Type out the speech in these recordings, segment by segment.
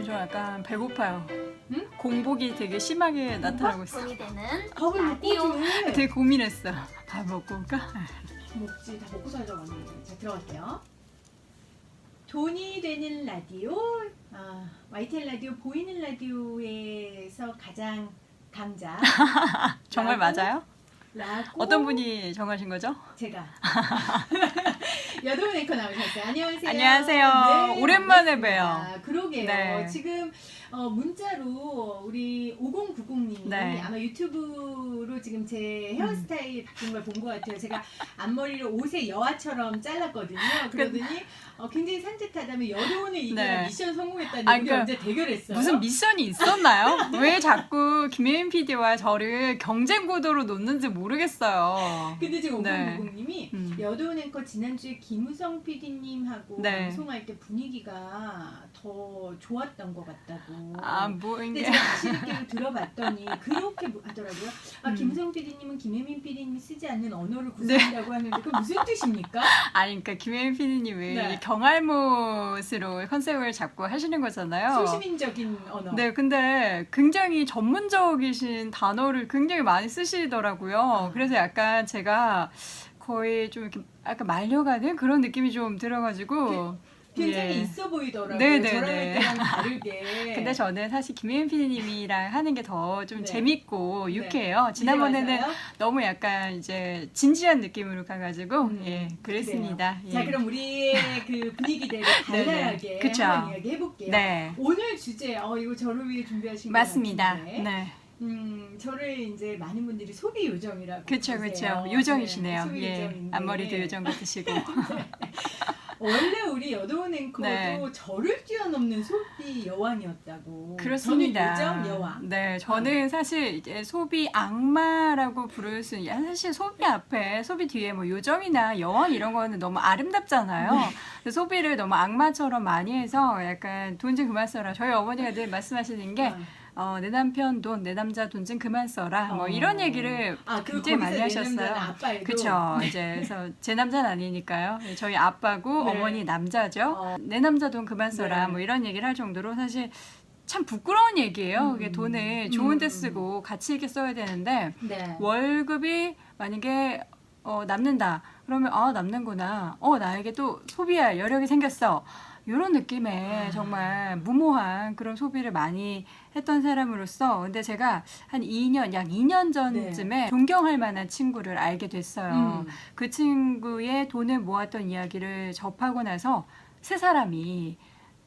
저 약간 배고파요. 응? 공복이 되게 심하게 나타나고 있어. 돈이 되는 밥을 먹고 라디오. 오지. 되게 고민했어. 밥 먹고 올까? 먹지. 다 먹고 살자고 하는데. 자, 들어갈게요. 돈이 되는 라디오, YTN 라디오, 보이는 라디오에서 가장 강자. 정말 라고, 맞아요? 라고 어떤 분이 정하신 거죠? 제가. 여동은 앵커 나오셨어요. 안녕하세요. 안녕하세요. 오랜만에 반갑습니다. 봬요. 그러게요. 네. 지금 문자로 우리 5090님이 네. 아마 유튜브로 지금 제 헤어스타일 바뀐 걸 본 것 같아요. 제가 앞머리를 옷의 여아처럼 잘랐거든요. 그러더니 굉장히 산뜻하다면 여동을 이기라 네. 미션 성공했다니 아니, 우리 그러니까 언제 대결했어요? 무슨 미션이 있었나요? 왜 자꾸 김혜인 PD와 저를 경쟁 구도로 놓는지 모르겠어요. 근데 지금 네. 5090님이 여도운 앵커 지난주에 김우성 PD님하고 네. 방송할 때 분위기가 더 좋았던 것 같다고. 뭐 근데 이게 제가 다시 이렇게 들어봤더니 그렇게 하더라고요. 김우성 PD님은 김혜민 PD님이 쓰지 않는 언어를 구사한다고 하는데 그게 무슨 뜻입니까? 아니 그러니까 김혜인 PD님이 네. 경알못으로 컨셉을 잡고 하시는 거잖아요. 소시민적인 언어. 네, 근데 굉장히 전문적이신 단어를 굉장히 많이 쓰시더라고요. 그래서 약간 제가 거의 좀 이렇게 약간 말려가는 그런 느낌이 좀 들어가지고 굉장히 예. 있어 보이더라고요. 네네네. 저랑 할 때랑 다르게. 근데 저는 사실 김혜인 PD님이랑 하는 게 더 좀 네. 재밌고 네. 유쾌해요. 이제 지난번에는 와서요? 너무 약간 이제 진지한 느낌으로 가가지고 예, 그래요. 그랬습니다. 예. 자, 그럼 우리의 그 분위기대로 네네. 발랄하게 그쵸. 한번 이야기 해볼게요. 네, 오늘 주제, 이거 저를 위해 준비하신 것 맞습니다. 같은데. 네. 저를 이제 많은 분들이 소비 요정이라고 그쵸, 부르세요. 그쵸. 요정이시네요. 네, 소비 예. 요정인데. 앞머리도 요정 같으시고. 원래 우리 여도운 앵커도 네. 저를 뛰어넘는 소비 여왕이었다고. 그렇습니다. 저는 요정 여왕. 네, 저는 사실 이제 소비 악마라고 부를 수 있는, 사실 소비 앞에, 소비 뒤에 뭐 요정이나 여왕 이런 거는 너무 아름답잖아요. 네. 근데 소비를 너무 악마처럼 많이 해서 약간 돈 좀 그만 써라. 저희 어머니가 늘 말씀하시는 게, 내 남편 돈, 내 남자 돈 좀 그만 써라. 뭐 이런 얘기를 굉장히 많이 하셨어요. 아빠에도. 그쵸. 이제 그래서 제 남자는 아니니까요. 저희 아빠고 네. 어머니 남자죠. 내 남자 돈 그만 써라. 네. 뭐 이런 얘기를 할 정도로 사실 참 부끄러운 얘기예요. 그게 돈을 좋은 데 쓰고 가치 있게 써야 되는데 네. 월급이 만약에 남는다. 그러면 남는구나. 나에게 또 소비할 여력이 생겼어. 이런 느낌의 정말 무모한 그런 소비를 많이 했던 사람으로서 근데 제가 한 2년, 약 2년 전쯤에 존경할 만한 친구를 알게 됐어요. 그 친구의 돈을 모았던 이야기를 접하고 나서 세 사람이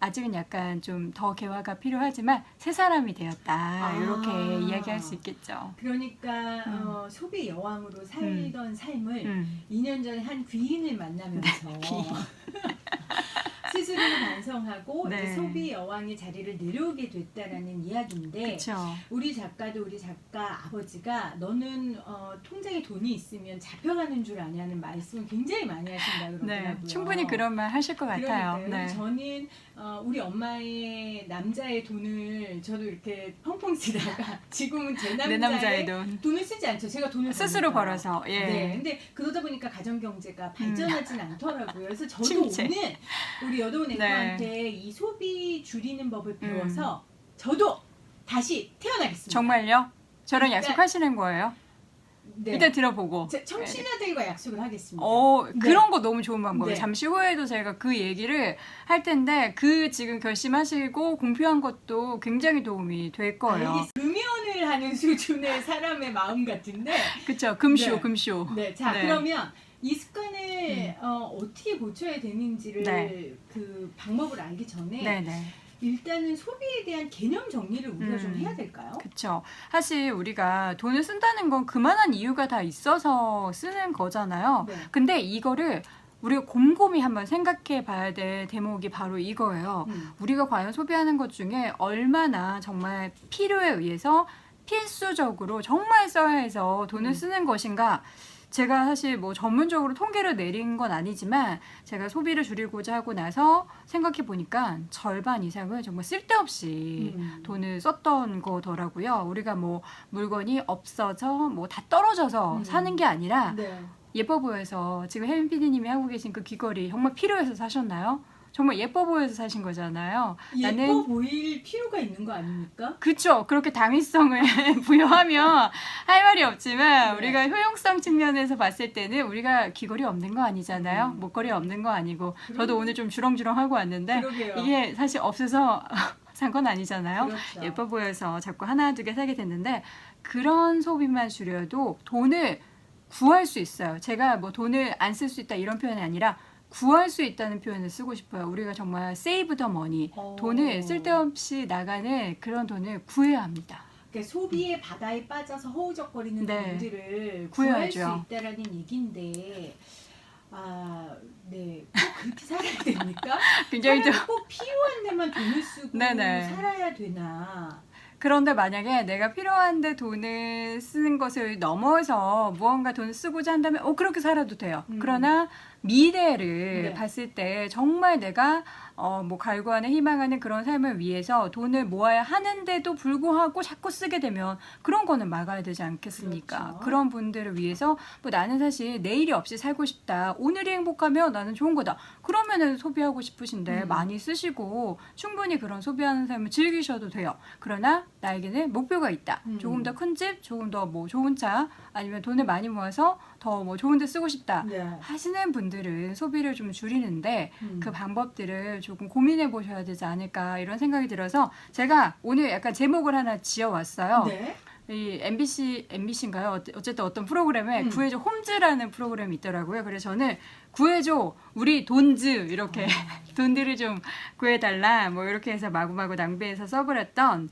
아직은 약간 좀 더 개화가 필요하지만 새 사람이 되었다. 이렇게 이야기할 수 있겠죠. 그러니까 소비 여왕으로 살던 삶을 2년 전에 한 귀인을 만나면서 스스로를 반성하고 네. 이제 소비 여왕의 자리를 내려오게 됐다라는 이야기인데 그렇죠. 우리 작가도 우리 작가 아버지가 너는 통장에 돈이 있으면 잡혀가는 줄 아냐는 말씀을 굉장히 많이 하신다 그러더라고요. 네, 충분히 그런 말 하실 것 같아요. 그러니까요. 네. 저는 우리 엄마의 남자의 돈을 저도 이렇게 펑펑 쓰다가 지금은 제 내 남자의 돈 돈을 쓰지 않죠. 제가 돈을 스스로 버니까요. 벌어서 예. 네, 근데 그러다 보니까 가정 경제가 발전하진 않더라고요. 그래서 저도 침체. 오늘 우리 여도운 앵커한테 이 소비 줄이는 법을 배워서 저도 다시 태어나겠습니다. 정말요? 저랑 일단- 약속하시는 거예요? 네. 일단 들어보고. 청취자들과 약속을 하겠습니다. 그런 거 너무 좋은 방법이에요. 네. 잠시 후에도 제가 그 얘기를 할 텐데 그 지금 결심하시고 공표한 것도 굉장히 도움이 될 거예요. 이게 금연을 하는 수준의 사람의 마음 같은데. 그쵸? 금쇼, 네. 금쇼. 네, 자 네. 그러면 이 습관을 어떻게 고쳐야 되는지를 네. 그 방법을 알기 전에 네네. 일단은 소비에 대한 개념 정리를 우리가 좀 해야 될까요? 그쵸. 사실 우리가 돈을 쓴다는 건 그만한 이유가 다 있어서 쓰는 거잖아요. 네. 근데 이거를 우리가 곰곰이 한번 생각해 봐야 될 대목이 바로 이거예요. 우리가 과연 소비하는 것 중에 얼마나 정말 필요에 의해서 필수적으로 정말 써야 해서 돈을 쓰는 것인가. 제가 사실 뭐 전문적으로 통계를 내린 건 아니지만 제가 소비를 줄이고자 하고 나서 생각해 보니까 절반 이상은 정말 쓸데없이 돈을 썼던 거더라고요. 우리가 뭐 물건이 없어져 뭐 다 떨어져서 사는 게 아니라 네. 예뻐 보여서 지금 혜민 PD님이 하고 계신 그 귀걸이 정말 필요해서 사셨나요? 정말 예뻐 보여서 사신 거잖아요. 예뻐 보일 필요가 있는 거 아닙니까? 그쵸. 그렇게 당위성을 부여하면 할 말이 없지만 네. 우리가 효용성 측면에서 봤을 때는 우리가 귀걸이 없는 거 아니잖아요. 목걸이 없는 거 아니고 저도 오늘 좀 주렁주렁 하고 왔는데 그러게요. 이게 사실 없어서 산 건 아니잖아요. 그렇죠. 예뻐 보여서 자꾸 하나 두 개 사게 됐는데 그런 소비만 줄여도 돈을 구할 수 있어요. 제가 뭐 돈을 안 쓸 수 있다 이런 표현이 아니라 구할 수 있다는 표현을 쓰고 싶어요. 우리가 정말 save the money, 돈을 쓸데없이 나가는 그런 돈을 구해야 합니다. 그러니까 소비의 바다에 빠져서 허우적거리는 네. 돈들을 구할 수 구해야죠. 있다라는 얘기인데 네. 꼭 그렇게 살아야 됩니까? 굉장히 좀 사람이 꼭 필요한 데만 돈을 쓰고 네네. 살아야 되나? 그런데 만약에 내가 필요한데 돈을 쓰는 것을 넘어서 무언가 돈을 쓰고자 한다면 그렇게 살아도 돼요. 그러나 미래를 네. 봤을 때 정말 내가 뭐 갈구하는 희망하는 그런 삶을 위해서 돈을 모아야 하는데도 불구하고 자꾸 쓰게 되면 그런 거는 막아야 되지 않겠습니까? 그렇죠. 그런 분들을 위해서 뭐 나는 사실 내일이 없이 살고 싶다. 오늘이 행복하면 나는 좋은 거다. 그러면은 소비하고 싶으신데 많이 쓰시고 충분히 그런 소비하는 삶을 즐기셔도 돼요. 그러나 나에게는 목표가 있다. 조금 더 큰 집, 조금 더 뭐 좋은 차, 아니면 돈을 많이 모아서 더 뭐 좋은 데 쓰고 싶다. 네. 하시는 분들은 소비를 좀 줄이는데 그 방법들을 조금 고민해 보셔야 되지 않을까 이런 생각이 들어서 제가 오늘 약간 제목을 하나 지어왔어요. 네. 이 MBC인가요? 어쨌든 어떤 프로그램에 구해줘 홈즈라는 프로그램이 있더라고요. 그래서 저는 구해줘 우리 돈즈 이렇게 돈들을 좀 구해달라 뭐 이렇게 해서 마구마구 낭비해서 써버렸던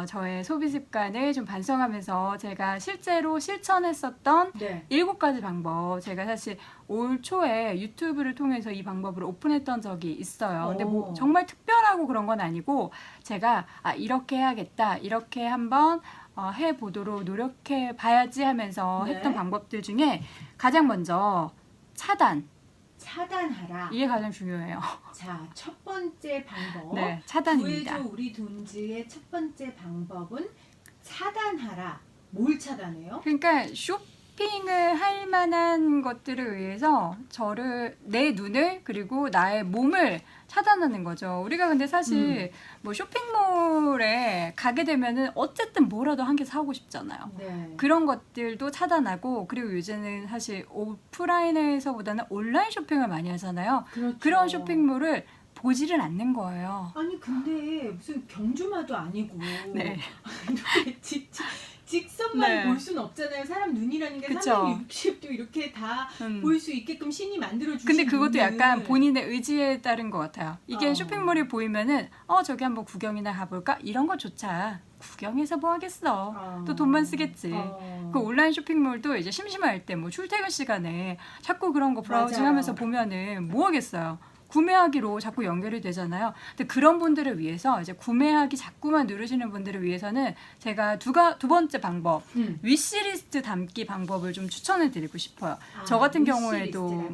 저의 소비 습관을 좀 반성하면서 제가 실제로 실천했었던 네. 7가지 방법 제가 사실 올 초에 유튜브를 통해서 이 방법을 오픈했던 적이 있어요. 근데 뭐 오. 정말 특별하고 그런 건 아니고 제가 이렇게 해야겠다 이렇게 한번 해보도록 노력해 봐야지 하면서 네. 했던 방법들 중에 가장 먼저 차단하라. 이게 가장 중요해요. 자, 첫 번째 방법. 네, 차단입니다. 구해줘 우리 돈즈의 첫 번째 방법은 차단하라. 뭘 차단해요? 그러니까 쇼핑을 할 만한 것들을 위해서 내 눈을 그리고 나의 몸을 차단하는 거죠. 우리가 근데 사실 뭐 쇼핑몰에 가게 되면은 어쨌든 뭐라도 한 개 사고 싶잖아요. 네. 그런 것들도 차단하고 그리고 요즘은 사실 오프라인에서보다는 온라인 쇼핑을 많이 하잖아요. 그렇죠. 그런 쇼핑몰을 보지를 않는 거예요. 아니 근데 무슨 경주마도 아니고 네. 이렇게 직선만 네. 볼 수는 없잖아요. 사람 눈이라는 게 그쵸. 360도 이렇게 다 음. 볼 수 있게끔 신이 만들어 주신 근데 그것도 눈을 약간 본인의 의지에 따른 것 같아요. 이게 어. 쇼핑몰이 보이면은 저기 한번 구경이나 가볼까? 이런 거조차 구경해서 뭐 하겠어. 또 돈만 쓰겠지. 그 온라인 쇼핑몰도 이제 심심할 때 뭐 출퇴근 시간에 자꾸 그런 거 브라우징하면서 맞아요. 보면은 뭐 하겠어요. 구매하기로 자꾸 연결이 되잖아요. 근데 그런 분들을 위해서 이제 구매하기 자꾸만 누르시는 분들을 위해서는 제가 두 번째 방법 위시리스트 담기 방법을 좀 추천해 드리고 싶어요. 저 같은 경우에도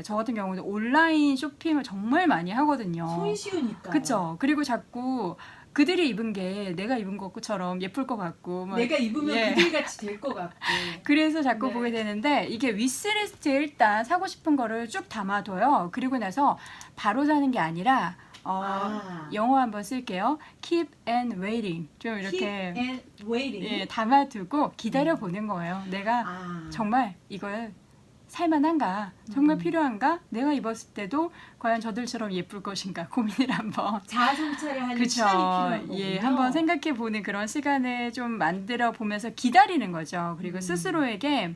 저 같은 경우는 온라인 쇼핑을 정말 많이 하거든요. 손쉬우니까. 그렇죠. 그리고 자꾸 그들이 입은 게 내가 입은 것처럼 예쁠 것 같고 막 내가 입으면 예. 그들같이 될 것 같고. 그래서 자꾸 네. 보게 되는데 이게 위시리스트에 일단 사고 싶은 거를 쭉 담아둬요. 그리고 나서 바로 사는 게 아니라 영어 한번 쓸게요. Keep and waiting. 좀 이렇게 Keep and waiting. 담아두고 기다려 보는 거예요. 내가 정말 이걸 살만한가? 정말 필요한가? 내가 입었을 때도 과연 저들처럼 예쁠 것인가? 고민을 한번 자아 성찰을 하는 그쵸. 시간이 필요한 거군요. 예, 한번 생각해 보는 그런 시간을 좀 만들어 보면서 기다리는 거죠. 그리고 스스로에게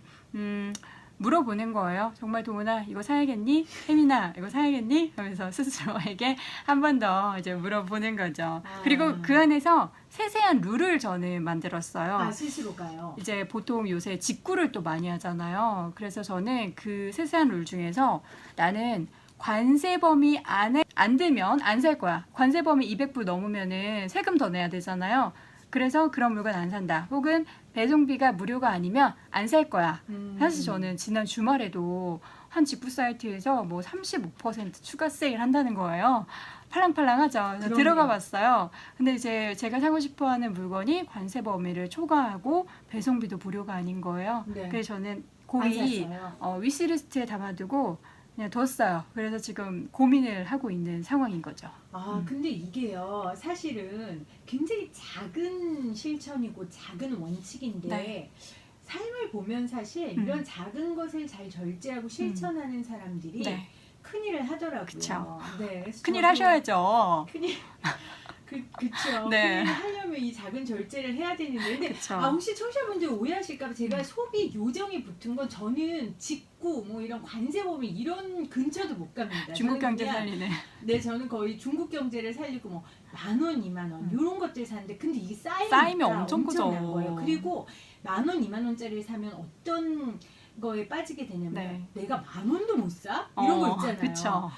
물어보는 거예요. 정말 도훈아 이거 사야겠니? 혜민아 이거 사야겠니? 하면서 스스로에게 한 번 더 이제 물어보는 거죠. 그리고 그 안에서 세세한 룰을 저는 만들었어요. 스스로가요. 이제 보통 요새 직구를 또 많이 하잖아요. 그래서 저는 그 세세한 룰 중에서 나는 관세 범위 안에 안 들면 안 살 거야. 관세 범위 200불 넘으면은 세금 더 내야 되잖아요. 그래서 그런 물건 안 산다. 혹은 배송비가 무료가 아니면 안 살 거야. 사실 저는 지난 주말에도 한 직구 사이트에서 뭐 35% 추가 세일 한다는 거예요. 팔랑팔랑하죠. 그래서 들어가 봤어요. 근데 이제 제가 사고 싶어하는 물건이 관세 범위를 초과하고 배송비도 무료가 아닌 거예요. 네. 그래서 저는 고이 위시리스트에 담아두고 그냥 뒀어요. 그래서 지금 고민을 하고 있는 상황인 거죠. 근데 이게요, 사실은 굉장히 작은 실천이고 작은 원칙인데, 네. 삶을 보면 사실 이런 작은 것을 잘 절제하고 실천하는 사람들이 네. 큰일을 하더라고요. 그쵸. 네, 그래서 큰일 저도 하셔야죠. 큰일, 그쵸. 네. 큰일 하려면 이 작은 절제를 해야 되는데, 근데 그쵸. 혹시 청취자분들 오해하실까봐 제가 소비 요정이 붙은 건 저는 직구 뭐 이런 관세범위 이런 근처도 못 갑니다. 중국 저는 경제 그냥 살리네. 네, 저는 거의 중국 경제를 살리고 뭐 10,000원, 20,000원 이런 것들 사는데, 근데 이게 쌓이면 엄청 크죠. 엄청난 거예요. 그리고 10,000원, 20,000원짜리를 사면 어떤 거에 빠지게 되냐면, 네. 내가 10,000원도 못 사? 이런 거 있잖아요. 그쵸.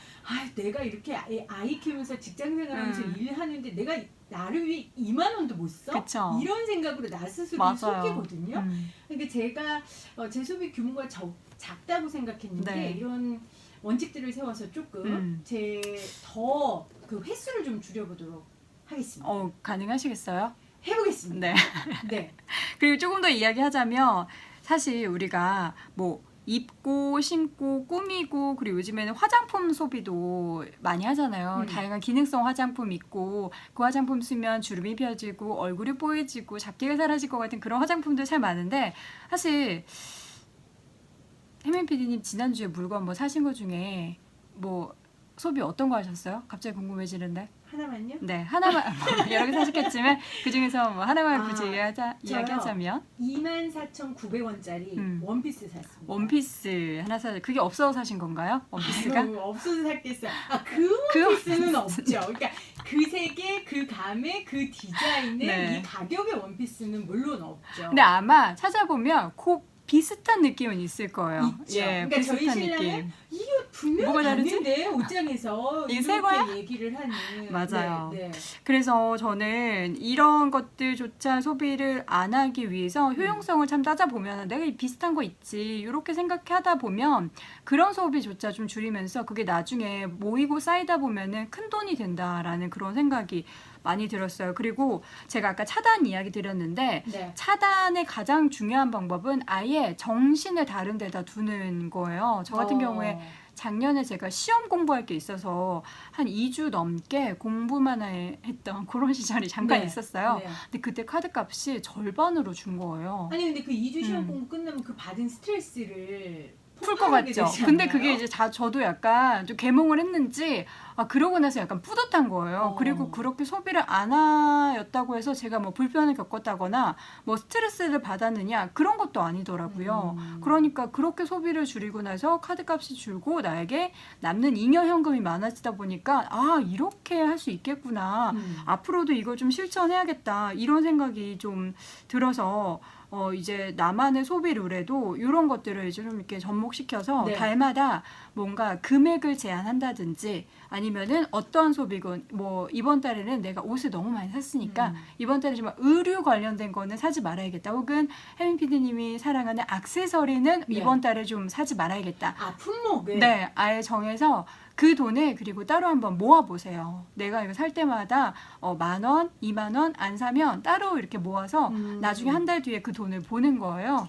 내가 이렇게 아이 키우면서 직장 생활하면서 일하는데 내가 나를 위해 20,000원도 못 써? 그쵸. 이런 생각으로 나 스스로 맞아요. 속이거든요. 그러니까 제가 제 소비 규모가 작다고 생각했는데, 네. 이런 원칙들을 세워서 조금 제 더 그 횟수를 좀 줄여보도록 하겠습니다. 가능하시겠어요? 해보겠습니다. 네. 네. 그리고 조금 더 이야기하자면 사실 우리가 뭐 입고 신고 꾸미고, 그리고 요즘에는 화장품 소비도 많이 하잖아요. 다양한 기능성 화장품 있고, 그 화장품 쓰면 주름이 펴지고 얼굴이 뽀얘지고 잡티가 사라질 것 같은 그런 화장품들 참 많은데, 사실 혜민 PD님 지난주에 물건 뭐 사신 거 중에 뭐 소비 어떤 거 하셨어요? 갑자기 궁금해지는데. 하나만요? 네, 하나만 여러 개 사셨겠지만 그 중에서 뭐 하나만 굳이 저요? 이야기하자면 24,900원짜리 원피스 샀습니다. 원피스 하나 그게 없어서 사신 건가요? 원피스가? 없어서 샀겠어요. 그 원피스는 없죠. 그러니까 그 색의, 그 감의, 그 디자인의 네. 이 가격의 원피스는 물론 없죠. 근데 아마 찾아보면 비슷한 느낌은 있을 거예요. 있죠. 예, 그러니까 저희 비슷한 신랑은 느낌. 이거 분명히 뭐가 다르지? 다른데 옷장에서 이게 새 거야? 이렇게 얘기를 하는. 맞아요. 네, 네. 그래서 저는 이런 것들조차 소비를 안 하기 위해서 효용성을 참 따져보면 내가 비슷한 거 있지 이렇게 생각하다 보면 그런 소비조차 좀 줄이면서 그게 나중에 모이고 쌓이다 보면은 큰 돈이 된다라는 그런 생각이 많이 들었어요. 그리고 제가 아까 차단 이야기 드렸는데 네. 차단의 가장 중요한 방법은 아예 정신을 다른 데다 두는 거예요. 저 같은 경우에 작년에 제가 시험 공부할 게 있어서 한 2주 넘게 공부만 했던 그런 시절이 잠깐 네. 있었어요. 네. 근데 그때 카드값이 절반으로 준 거예요. 아니 근데 그 2주 시험 공부 끝나면 그 받은 스트레스를 풀 것 같죠. 근데 그게 이제 저도 약간 좀 계몽을 했는지 그러고 나서 약간 뿌듯한 거예요. 그리고 그렇게 소비를 안 하였다고 해서 제가 뭐 불편을 겪었다거나 뭐 스트레스를 받았느냐 그런 것도 아니더라고요. 그러니까 그렇게 소비를 줄이고 나서 카드값이 줄고 나에게 남는 잉여 현금이 많아지다 보니까 이렇게 할 수 있겠구나. 앞으로도 이걸 좀 실천해야겠다. 이런 생각이 좀 들어서 이제 나만의 소비 룰에도 이런 것들을 이제 좀 이렇게 접목시켜서 네. 달마다 뭔가 금액을 제한한다든지 아니면은 어떠한 소비군 뭐 이번 달에는 내가 옷을 너무 많이 샀으니까 이번 달에 좀 의류 관련된 거는 사지 말아야겠다. 혹은 혜민 PD님이 사랑하는 액세서리는 네. 이번 달에 좀 사지 말아야겠다. 품목을. 네, 아예 정해서 그 돈을 그리고 따로 한번 모아보세요. 내가 이거 살 때마다 10,000원, 20,000원 안 사면 따로 이렇게 모아서 나중에 한 달 뒤에 그 돈을 보는 거예요.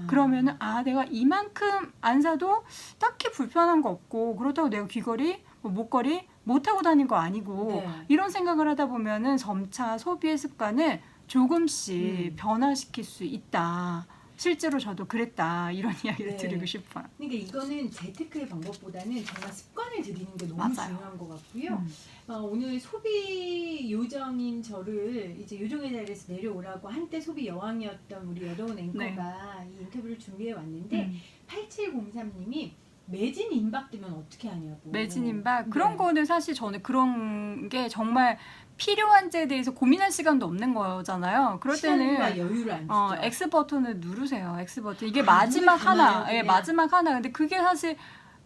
그러면은 내가 이만큼 안 사도 딱히 불편한 거 없고 그렇다고 내가 귀걸이, 뭐 목걸이 못 하고 다닌 거 아니고 네. 이런 생각을 하다 보면은 점차 소비의 습관을 조금씩 변화시킬 수 있다. 실제로 저도 그랬다. 이런 이야기를 네. 드리고 싶어요. 그러니까 이거는 재테크의 방법보다는 정말 습관을 들이는 게 너무 맞아요. 중요한 것 같고요. 오늘 소비 요정인 저를 이제 요정의 자리에서 내려오라고 한때 소비 여왕이었던 우리 여러분 앵커가 이 인터뷰를 준비해 왔는데 8703님이 매진 임박되면 어떻게 하냐고. 매진 임박 네. 그런 거는 사실 저는 그런 게 정말 필요한지에 대해서 고민할 시간도 없는 거잖아요. 그럴 때는 시간과 여유를 안 주죠. X 버튼을 누르세요. X 버튼 이게 마지막 눈을 감아요, 하나, 예, 그냥. 마지막 하나. 근데 그게 사실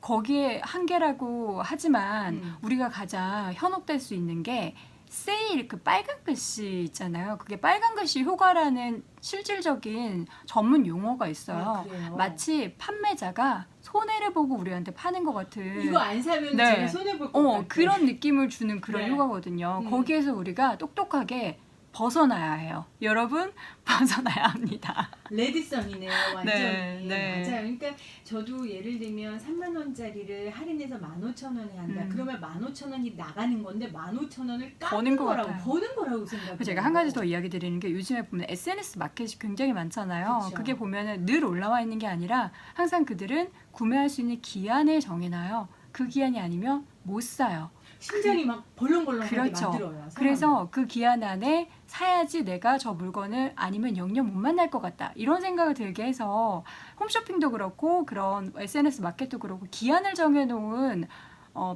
거기에 한계라고 하지만 우리가 가장 현혹될 수 있는 게 세일 그 빨간 글씨 있잖아요. 그게 빨간 글씨 효과라는 실질적인 전문 용어가 있어요. 그래요? 마치 판매자가 손해를 보고 우리한테 파는 것 같은 이거 안 사면 네. 제가 손해 볼 것 같아. 그런 느낌을 주는 그런 네. 효과거든요. 거기에서 우리가 똑똑하게 벗어나야 해요. 여러분 벗어나야 합니다. 레드선이네요, 완전히. 네. 맞아요. 그러니까 저도 예를 들면 3만 원짜리를 할인해서 15,000원에 한다. 그러면 15,000원이 나가는 건데 15,000원을 버는 것 거라고 같아요. 버는 거라고 생각해요. 제가 한 가지 더 이야기 드리는 게 요즘에 보면 SNS 마켓이 굉장히 많잖아요. 그쵸. 그게 보면은 늘 올라와 있는 게 아니라 항상 그들은 구매할 수 있는 기한을 정해놔요. 그 기한이 아니면 못 사요. 심장이 막 벌렁벌렁하게 그렇죠. 만들어요. 사람을. 그래서 그 기한 안에 사야지 내가 저 물건을 아니면 영영 못 만날 것 같다. 이런 생각을 들게 해서 홈쇼핑도 그렇고 그런 SNS 마켓도 그렇고 기한을 정해놓은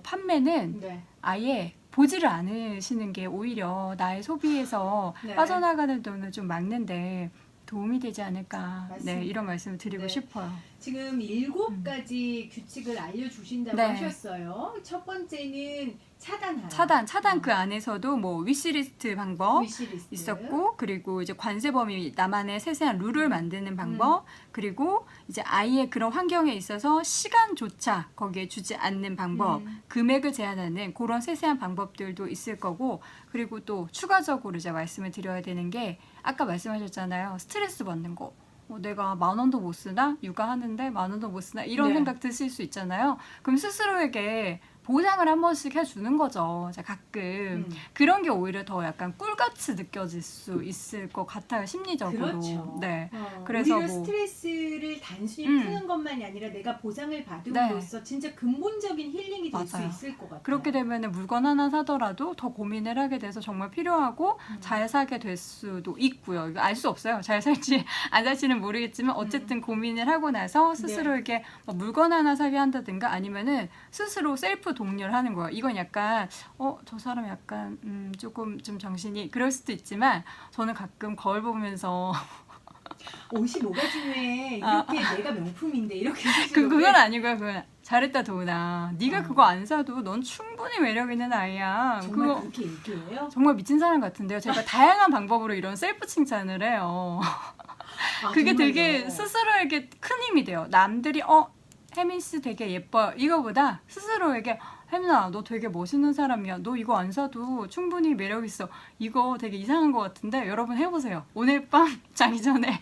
판매는 네. 아예 보지를 않으시는 게 오히려 나의 소비에서 네. 빠져나가는 돈을 좀 막는데 도움이 되지 않을까. 맞습니다. 네, 이런 말씀을 드리고 네. 싶어요. 지금 7가지 규칙을 알려주신다고 네. 하셨어요. 첫 번째는 차단하라. 차단 그 안에서도 뭐 위시리스트 방법 위시리스트. 있었고, 그리고 이제 관세 범위 나만의 세세한 룰을 만드는 방법, 그리고 이제 아이의 그런 환경에 있어서 시간조차 거기에 주지 않는 방법, 금액을 제한하는 그런 세세한 방법들도 있을 거고, 그리고 또 추가적으로 이제 말씀을 드려야 되는 게 아까 말씀하셨잖아요. 스트레스 받는 거. 내가 10,000원도 못 쓰나? 육아하는데 10,000원도 못 쓰나? 이런 네. 생각 드실 수 있잖아요. 그럼 스스로에게 보상을 한 번씩 해주는 거죠. 가끔. 그런 게 오히려 더 약간 꿀같이 느껴질 수 있을 것 같아요. 심리적으로. 그렇죠. 네. 그래서 그래서 오히려 뭐 스트레스를 단순히 푸는 것만이 아니라 내가 보상을 받음으로써 진짜 근본적인 힐링이 될 수 맞아요. 있을 것 같아요. 그렇게 되면 물건 하나 사더라도 더 고민을 하게 돼서 정말 필요하고 잘 사게 될 수도 있고요. 이거 알 수 없어요. 잘 살지 안 살지는 모르겠지만 어쨌든 고민을 하고 나서 스스로에게 뭐 물건 하나 사게 한다든가 아니면은 스스로 셀프 독려를 하는 거예요. 이건 약간 저 사람 약간 조금 좀 정신이 그럴 수도 있지만 저는 가끔 거울 보면서 옷이 뭐가 중요해. 이렇게 내가 명품인데 이렇게 그건 아니고요. 그건 잘했다 도훈아. 네가 그거 안 사도 넌 충분히 매력 있는 아이야. 정말 그거 그렇게 얘기해요? 정말 미친 사람 같은데요. 제가 다양한 방법으로 이런 셀프 칭찬을 해요. 그게 정말요? 되게 스스로에게 큰 힘이 돼요. 남들이 혜민 씨 되게 예뻐요. 이거보다 스스로에게 혜민아 너 되게 멋있는 사람이야. 너 이거 안 사도 충분히 매력 있어. 이거 되게 이상한 것 같은데 여러분 해보세요. 오늘 밤 자기 전에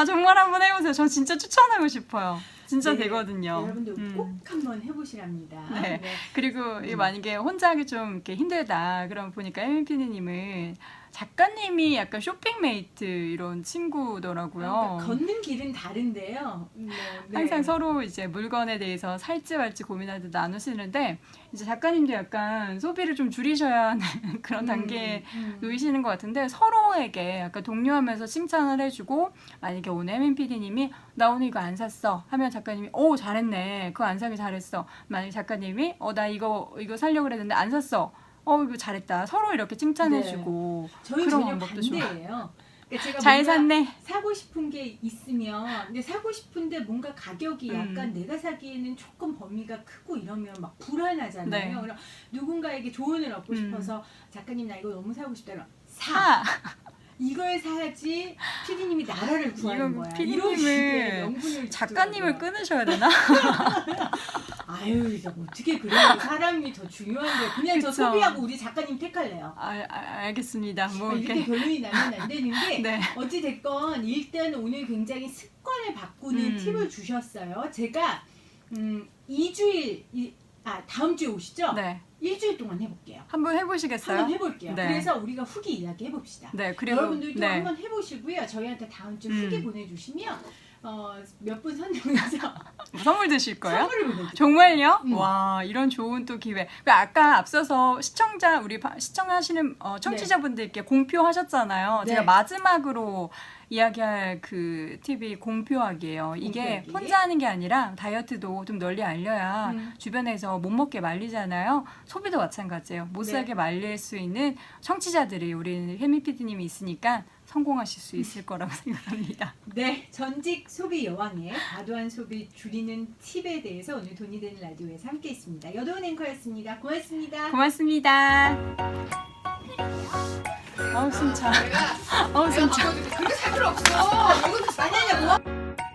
정말 한번 해보세요. 저 진짜 추천하고 싶어요. 진짜 네, 되거든요. 여러분들 꼭 한번 해보시랍니다. 네. 그리고 만약에 혼자 하기 좀 이렇게 힘들다. 그럼 보니까 혜민 PD님은 작가님이 약간 쇼핑메이트 이런 친구더라고요. 그러니까 걷는 길은 다른데요. 네. 항상 서로 이제 물건에 대해서 살지 말지 고민할 때 나누시는데 이제 작가님도 약간 소비를 좀 줄이셔야 하는 그런 단계에 놓이시는 것 같은데 서로에게 약간 독려하면서 칭찬을 해주고 만약에 오늘 혜민 PD님이 나 오늘 이거 안 샀어 하면 작가님이 오 잘했네 그거 안 사길 잘했어. 만약에 작가님이 나 이거 사려고 그랬는데 안 샀어. 이거 잘했다. 서로 이렇게 칭찬해주고 저희 그런 전혀 방법도 좋아요. 반대예요. 그러니까 제가 잘 뭔가 샀네. 사고 싶은 게 있으면 근데 사고 싶은데 뭔가 가격이 약간 내가 사기에는 조금 범위가 크고 이러면 막 불안하잖아요. 네. 그럼 누군가에게 조언을 얻고 싶어서 작가님 나 이거 너무 사고 싶다. 그럼 사. 이걸 사야지 PD님이 나라를 구하는 거야. 이런 식의 명분을 작가님을 주더라고요. 끊으셔야 되나? 아유, 이거 어떻게 그래? 사람이 더 중요한데 그냥 저 그쵸. 소비하고 우리 작가님 택할래요. 알겠습니다. 뭐 이렇게 이렇게 결론이 나면 안 되는 게 네. 어찌 됐건 일단 오늘 굉장히 습관을 바꾸는 팁을 주셨어요. 제가 2주일 다음 주에 오시죠? 네. 일주일 동안 해볼게요. 한번 해보시겠어요? 한번 해볼게요. 네. 그래서 우리가 후기 이야기 해봅시다. 네. 그리고 여러분들도 네. 한번 해보시고요. 저희한테 다음 주 후기 보내주시면 몇 분 선정해서 선물 드실 거예요? 선물을 보내드릴게요. 정말요? 와 이런 좋은 또 기회. 아까 앞서서 우리 시청하시는 청취자분들께 공표하셨잖아요. 네. 제가 마지막으로 이야기할 그 팁이 공표하기예요. 이게 공표하기. 혼자 하는 게 아니라 다이어트도 좀 널리 알려야 주변에서 못 먹게 말리잖아요. 소비도 마찬가지예요. 못 네. 사게 말릴 수 있는 청취자들이 우리 혜미 PD님이 있으니까 성공하실 수 있을 거라고 생각합니다. 네, 전직 소비 여왕의 과도한 소비 줄이는 팁에 대해서 오늘 돈이 되는 라디오에서 함께했습니다. 여도은 앵커였습니다. 고맙습니다. 고맙습니다. 진짜. 진짜. 그렇게 살 필요 없어. 이것도 아니 뭐.